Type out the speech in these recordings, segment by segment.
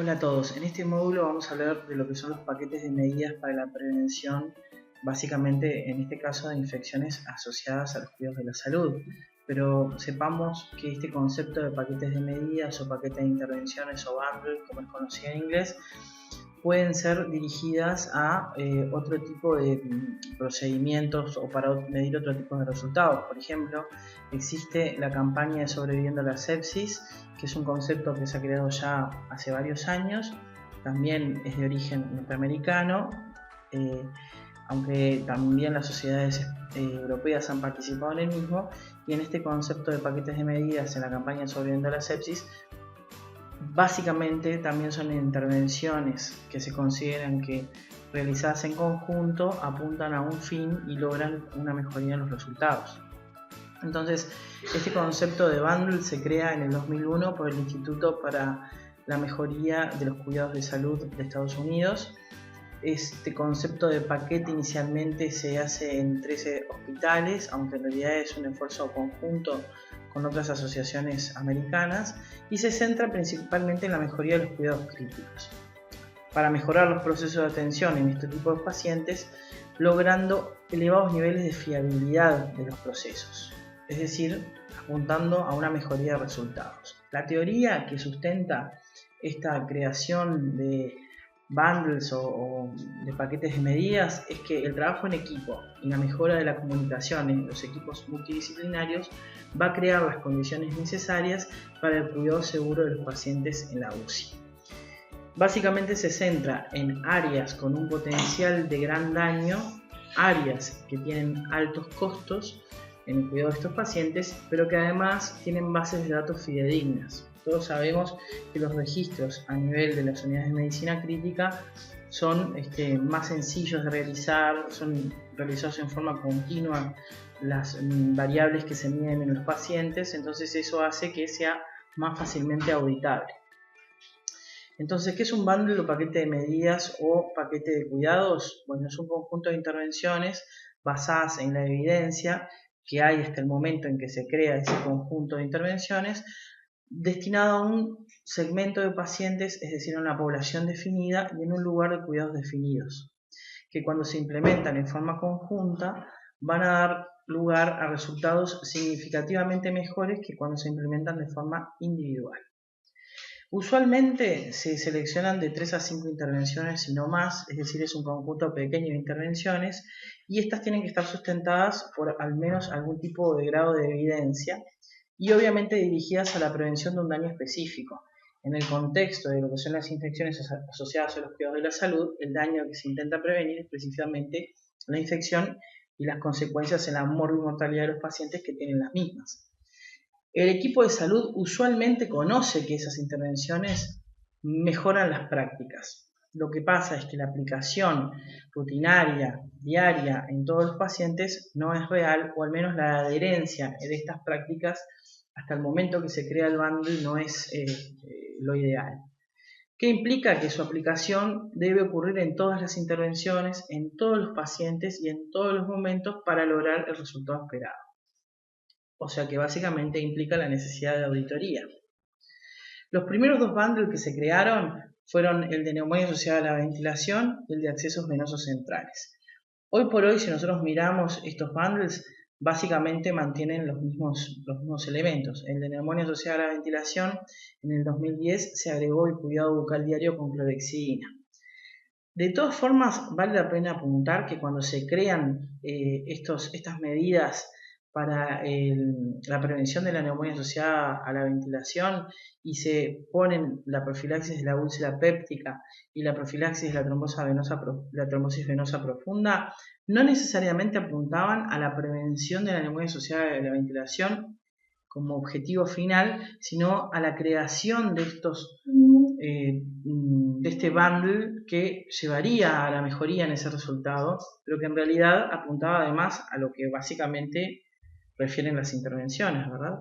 Hola a todos, en este módulo vamos a hablar de lo que son los paquetes de medidas para la prevención, básicamente en este caso de infecciones asociadas a los cuidados de la salud. Pero sepamos que este concepto de paquetes de medidas o paquetes de intervenciones o bundle, como es conocido en inglés, pueden ser dirigidas a otro tipo de procedimientos o para medir otro tipo de resultados. Por ejemplo, existe la campaña de sobreviviendo a la sepsis, que es un concepto que se ha creado ya hace varios años. También es de origen norteamericano, aunque también las sociedades europeas han participado en el mismo, y en este concepto de paquetes de medidas en la campaña de sobreviviendo a la sepsis, básicamente también son intervenciones que se consideran que realizadas en conjunto apuntan a un fin y logran una mejoría en los resultados. Entonces, este concepto de bundle se crea en el 2001 por el Instituto para la Mejoría de los Cuidados de Salud de Estados Unidos. Este concepto de paquete inicialmente se hace en 13 hospitales, aunque en realidad es un esfuerzo conjunto con otras asociaciones americanas, y se centra principalmente en la mejoría de los cuidados críticos, para mejorar los procesos de atención en este tipo de pacientes, logrando elevados niveles de fiabilidad de los procesos, es decir, apuntando a una mejoría de resultados. La teoría que sustenta esta creación de bundles o de paquetes de medidas es que el trabajo en equipo y la mejora de la comunicación en los equipos multidisciplinarios va a crear las condiciones necesarias para el cuidado seguro de los pacientes en la UCI. Básicamente se centra en áreas con un potencial de gran daño, áreas que tienen altos costos en el cuidado de estos pacientes, pero que además tienen bases de datos fidedignas. Todos sabemos que los registros a nivel de las unidades de medicina crítica son más sencillos de realizar, son realizados en forma continua las variables que se miden en los pacientes, entonces eso hace que sea más fácilmente auditable. Entonces, ¿qué es un bundle o paquete de medidas o paquete de cuidados? Bueno, es un conjunto de intervenciones basadas en la evidencia que hay hasta el momento en que se crea ese conjunto de intervenciones, destinado a un segmento de pacientes, es decir, a una población definida y en un lugar de cuidados definidos, que cuando se implementan en forma conjunta van a dar lugar a resultados significativamente mejores que cuando se implementan de forma individual. Usualmente se seleccionan de 3 a 5 intervenciones y no más, es decir, es un conjunto pequeño de intervenciones y estas tienen que estar sustentadas por al menos algún tipo de grado de evidencia y obviamente dirigidas a la prevención de un daño específico. En el contexto de lo que son las infecciones asociadas a los cuidados de la salud, el daño que se intenta prevenir es precisamente la infección y las consecuencias en la mortalidad de los pacientes que tienen las mismas. El equipo de salud usualmente conoce que esas intervenciones mejoran las prácticas. Lo que pasa es que la aplicación rutinaria, diaria, en todos los pacientes no es real, o al menos la adherencia de estas prácticas hasta el momento que se crea el bundle no es lo ideal. ¿Qué implica? Que su aplicación debe ocurrir en todas las intervenciones, en todos los pacientes y en todos los momentos para lograr el resultado esperado. O sea que básicamente implica la necesidad de auditoría. Los primeros 2 bundles que se crearon fueron el de neumonía asociada a la ventilación y el de accesos venosos centrales. Hoy por hoy, si nosotros miramos estos bundles, básicamente mantienen los mismos elementos. El de neumonía asociada a la ventilación, en el 2010 se agregó el cuidado bucal diario con clorexidina. De todas formas, vale la pena apuntar que cuando se crean estas medidas para la prevención de la neumonía asociada a la ventilación y se ponen la profilaxis de la úlcera péptica y la profilaxis de la trombosis venosa profunda, no necesariamente apuntaban a la prevención de la neumonía asociada a la ventilación como objetivo final, sino a la creación de este bundle que llevaría a la mejoría en ese resultado, pero que en realidad apuntaba además a lo que básicamente refieren las intervenciones, ¿verdad?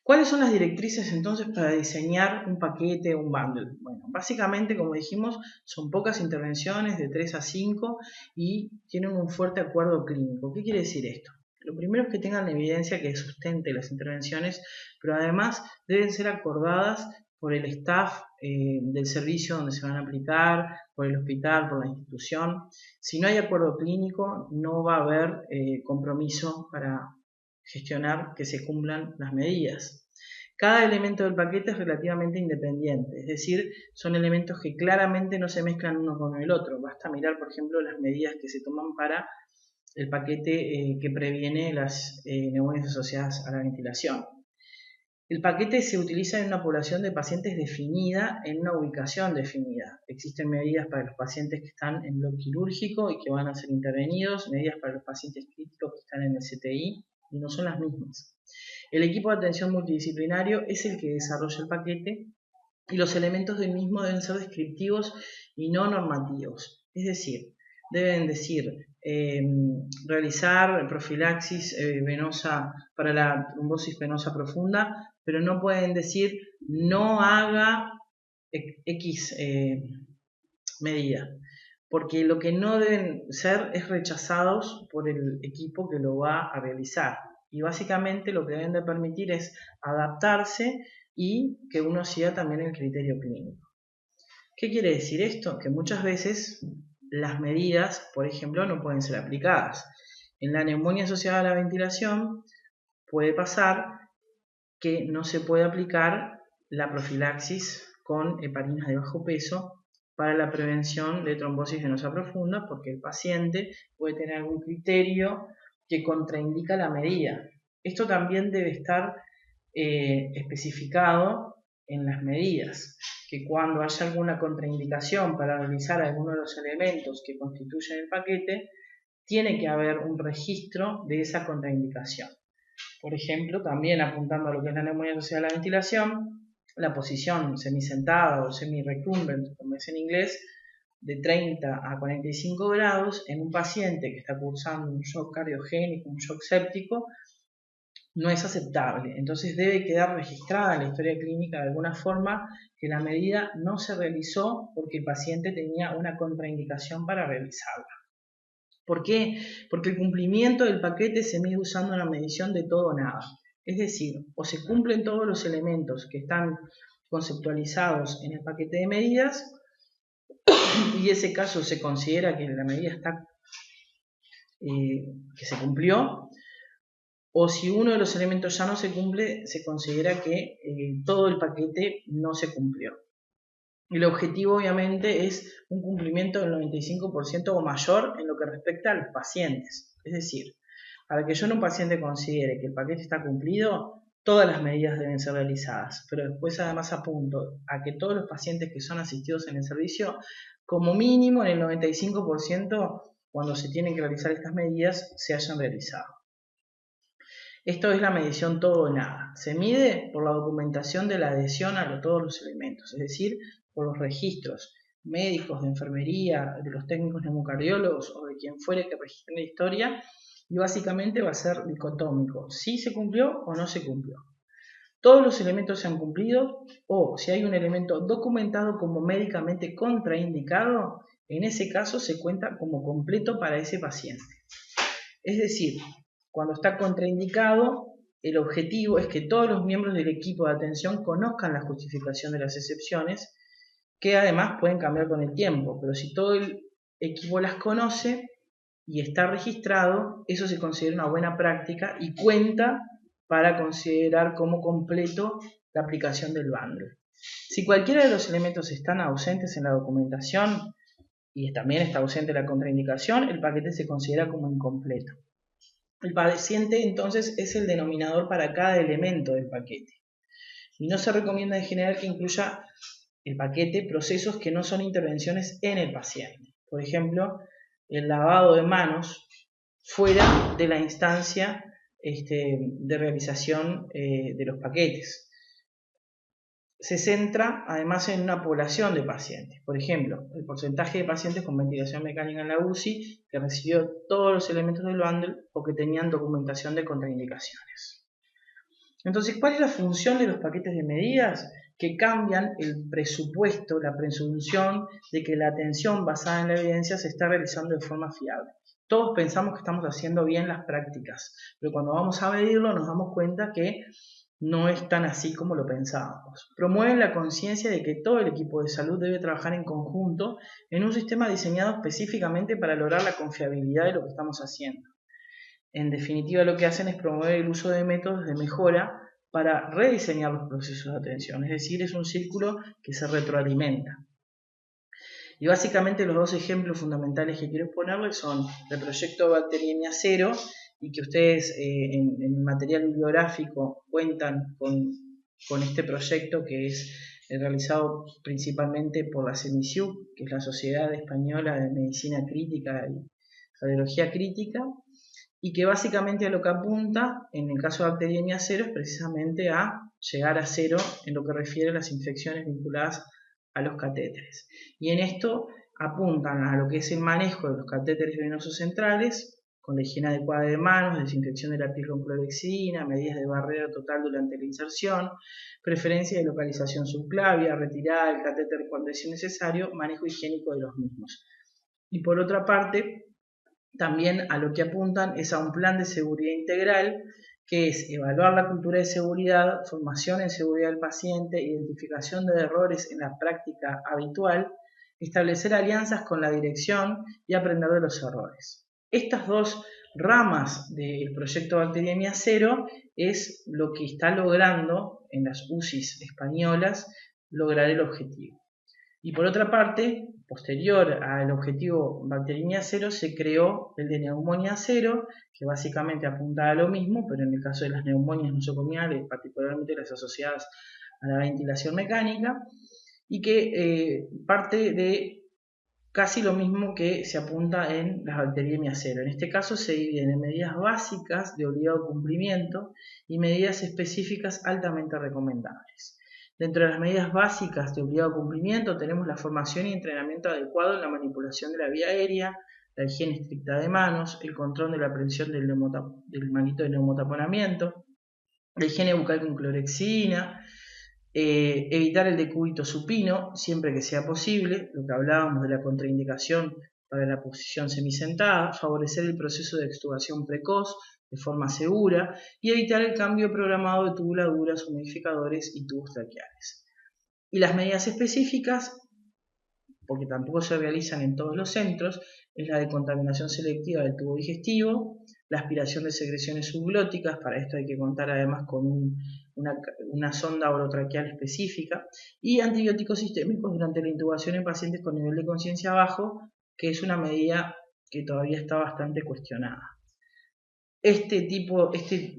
¿Cuáles son las directrices entonces para diseñar un paquete o un bundle? Bueno, básicamente, como dijimos, son pocas intervenciones, de 3 a 5, y tienen un fuerte acuerdo clínico. ¿Qué quiere decir esto? Lo primero es que tengan la evidencia que sustente las intervenciones, pero además deben ser acordadas por el staff del servicio donde se van a aplicar, por el hospital, por la institución. Si no hay acuerdo clínico, no va a haber compromiso para gestionar que se cumplan las medidas. Cada elemento del paquete es relativamente independiente, es decir, son elementos que claramente no se mezclan uno con el otro. Basta mirar, por ejemplo, las medidas que se toman para el paquete que previene las neumonias asociadas a la ventilación. El paquete se utiliza en una población de pacientes definida, en una ubicación definida. Existen medidas para los pacientes que están en bloque quirúrgico y que van a ser intervenidos, medidas para los pacientes críticos que están en el CTI, y no son las mismas. El equipo de atención multidisciplinario es el que desarrolla el paquete y los elementos del mismo deben ser descriptivos y no normativos. Es decir, deben decir realizar profilaxis venosa para la trombosis venosa profunda, pero no pueden decir no haga X medida, porque lo que no deben ser es rechazados por el equipo que lo va a realizar. Y básicamente lo que deben de permitir es adaptarse y que uno siga también el criterio clínico. ¿Qué quiere decir esto? Que muchas veces las medidas, por ejemplo, no pueden ser aplicadas. En la neumonía asociada a la ventilación puede pasar que no se puede aplicar la profilaxis con heparinas de bajo peso para la prevención de trombosis venosa profunda, porque el paciente puede tener algún criterio que contraindica la medida. Esto también debe estar especificado en las medidas, que cuando haya alguna contraindicación para realizar alguno de los elementos que constituyen el paquete, tiene que haber un registro de esa contraindicación. Por ejemplo, también apuntando a lo que es la neumonía asociada a la ventilación, la posición semisentada o semi-recumbent, como es en inglés, de 30 a 45 grados en un paciente que está cursando un shock cardiogénico, un shock séptico, no es aceptable. Entonces debe quedar registrada en la historia clínica de alguna forma que la medida no se realizó porque el paciente tenía una contraindicación para realizarla. ¿Por qué? Porque el cumplimiento del paquete se mide usando una medición de todo o nada. Es decir, o se cumplen todos los elementos que están conceptualizados en el paquete de medidas y en ese caso se considera que la medida está que se cumplió, o si uno de los elementos ya no se cumple, se considera que todo el paquete no se cumplió. El objetivo obviamente es un cumplimiento del 95% o mayor en lo que respecta a los pacientes. Es decir, para que yo en un paciente considere que el paquete está cumplido, todas las medidas deben ser realizadas. Pero después además apunto a que todos los pacientes que son asistidos en el servicio, como mínimo en el 95%, cuando se tienen que realizar estas medidas, se hayan realizado. Esto es la medición todo o nada. Se mide por la documentación de la adhesión a todos los elementos, es decir, por los registros médicos, de enfermería, de los técnicos neumocardiólogos o de quien fuere que registre la historia, y básicamente va a ser dicotómico, si se cumplió o no se cumplió. Todos los elementos se han cumplido, o si hay un elemento documentado como médicamente contraindicado, en ese caso se cuenta como completo para ese paciente. Es decir, cuando está contraindicado, el objetivo es que todos los miembros del equipo de atención conozcan la justificación de las excepciones, que además pueden cambiar con el tiempo, pero si todo el equipo las conoce y está registrado, eso se considera una buena práctica y cuenta para considerar como completo la aplicación del bundle. Si cualquiera de los elementos están ausentes en la documentación y también está ausente la contraindicación, el paquete se considera como incompleto. El paciente entonces es el denominador para cada elemento del paquete. Y no se recomienda en general que incluya el paquete procesos que no son intervenciones en el paciente. Por ejemplo, el lavado de manos fuera de la instancia de realización de los paquetes. Se centra además en una población de pacientes. Por ejemplo, el porcentaje de pacientes con ventilación mecánica en la UCI que recibió todos los elementos del bundle o que tenían documentación de contraindicaciones. Entonces, ¿cuál es la función de los paquetes de medidas? Que cambian el presupuesto, la presunción de que la atención basada en la evidencia se está realizando de forma fiable. Todos pensamos que estamos haciendo bien las prácticas, pero cuando vamos a medirlo nos damos cuenta que no es tan así como lo pensábamos. Promueven la conciencia de que todo el equipo de salud debe trabajar en conjunto en un sistema diseñado específicamente para lograr la confiabilidad de lo que estamos haciendo. En definitiva, lo que hacen es promover el uso de métodos de mejora para rediseñar los procesos de atención, es decir, es un círculo que se retroalimenta. Y básicamente los dos ejemplos fundamentales que quiero exponerles son el proyecto Bacteriemia Cero, y que ustedes en el material bibliográfico cuentan con este proyecto que es realizado principalmente por la SEMISIUC, que es la Sociedad Española de Medicina Crítica y Radiología Crítica, y que básicamente a lo que apunta, en el caso de Bacteriemia Cero, es precisamente a llegar a cero en lo que refiere a las infecciones vinculadas a los catéteres. Y en esto apuntan a lo que es el manejo de los catéteres venosos centrales, con la higiene adecuada de manos, desinfección de la piel con clorexidina, medidas de barrera total durante la inserción, preferencia de localización subclavia, retirada del catéter cuando es necesario, manejo higiénico de los mismos. Y por otra parte, también a lo que apuntan es a un plan de seguridad integral, que es evaluar la cultura de seguridad, formación en seguridad del paciente, identificación de errores en la práctica habitual, establecer alianzas con la dirección y aprender de los errores. Estas dos ramas del proyecto Bacteriemia Cero es lo que está logrando en las UCIs españolas lograr el objetivo. Y por otra parte, posterior al objetivo Bacteriemia Cero, se creó el de neumonía cero, que básicamente apunta a lo mismo, pero en el caso de las neumonias nosocomiales, particularmente las asociadas a la ventilación mecánica, y que parte de casi lo mismo que se apunta en las bacteriemias cero. En este caso se dividen en medidas básicas de obligado cumplimiento y medidas específicas altamente recomendables. Dentro de las medidas básicas de obligado cumplimiento tenemos la formación y entrenamiento adecuado en la manipulación de la vía aérea, la higiene estricta de manos, el control de la prevención del manito de neumotaponamiento, la higiene bucal con clorexidina, evitar el decúbito supino siempre que sea posible, lo que hablábamos de la contraindicación para la posición semisentada, favorecer el proceso de extubación precoz de forma segura y evitar el cambio programado de tubuladuras, humidificadores y tubos traqueales. Y las medidas específicas, porque tampoco se realizan en todos los centros, es la decontaminación selectiva del tubo digestivo, la aspiración de secreciones subglóticas, para esto hay que contar además con una sonda orotraqueal específica, y antibióticos sistémicos durante la intubación en pacientes con nivel de conciencia bajo, que es una medida que todavía está bastante cuestionada. Este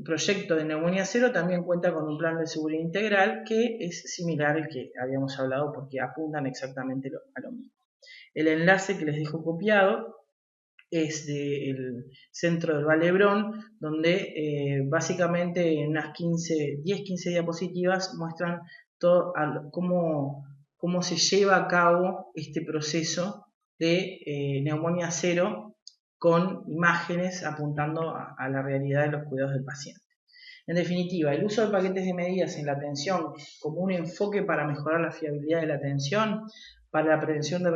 proyecto de neumonía cero también cuenta con un plan de seguridad integral que es similar al que habíamos hablado porque apuntan exactamente a lo mismo. El enlace que les dejo copiado es del centro del Vallebrón, donde básicamente en unas 10-15 diapositivas muestran todo cómo se lleva a cabo este proceso de neumonía cero con imágenes apuntando a la realidad de los cuidados del paciente. En definitiva, el uso de paquetes de medidas en la atención como un enfoque para mejorar la fiabilidad de la atención, para la prevención de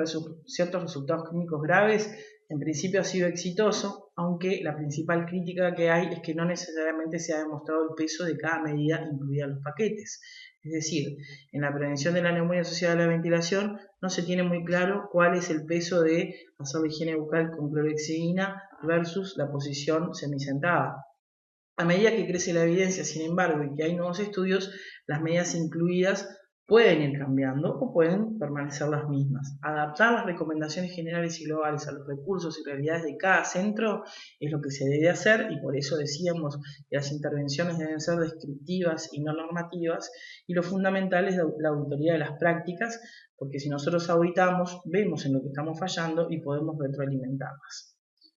ciertos resultados clínicos graves, en principio ha sido exitoso, aunque la principal crítica que hay es que no necesariamente se ha demostrado el peso de cada medida incluida en los paquetes. Es decir, en la prevención de la neumonía asociada a la ventilación no se tiene muy claro cuál es el peso de hacer la higiene bucal con clorexidina versus la posición semisentada. A medida que crece la evidencia, sin embargo, y que hay nuevos estudios, las medidas incluidas pueden ir cambiando o pueden permanecer las mismas. Adaptar las recomendaciones generales y globales a los recursos y realidades de cada centro es lo que se debe hacer, y por eso decíamos que las intervenciones deben ser descriptivas y no normativas, y lo fundamental es la auditoría de las prácticas, porque si nosotros auditamos, vemos en lo que estamos fallando y podemos retroalimentarlas.